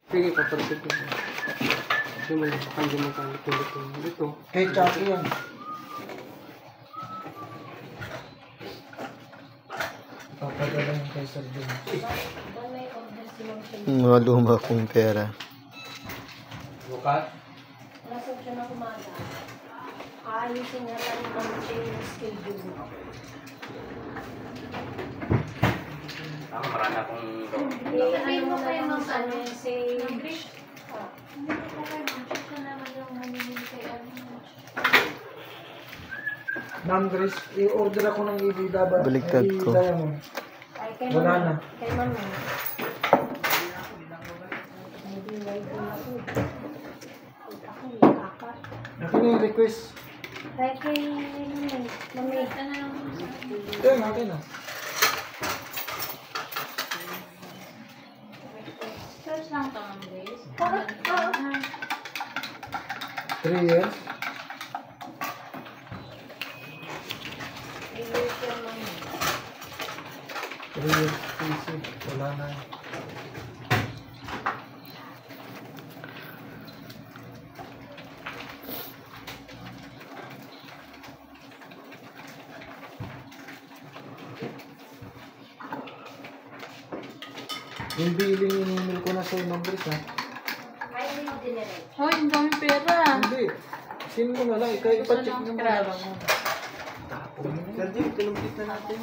Sige, papalit ko. Kasi may baka hindi magkalit dito. Kay Chucky yan. Papadala yung kay Sir Jun. Mga luma kong pera. Bukat? Nasab siya na kumaga. Ayusin nga lang yung schedule mo. Marami akong Hindi mo kayo mag-message. Hindi ko kayo mag-check ko naman yung manimili kay Ma'am Grace, i-order ako ng ibida ba? Baliktad ko. Ay, kay Wala Mama. na. Kay Mama. Hindi na ito ako. Ako, apat. Akin na yung request. Kay Mami. Ito yung akin na. Search lang ito, Ma'am Grace. 3 years. English yung Mami. 3 years PC. Wala na. Yung billing yung email ko na sa Ma'am Grace ha. Ay, hindi mo dinirect. Hoy, ang dami pera. Hindi. Sino mo na lang, ikaw ipacheck nyo mo na lang. Tapos. Sir Jim, kinumpit na natin.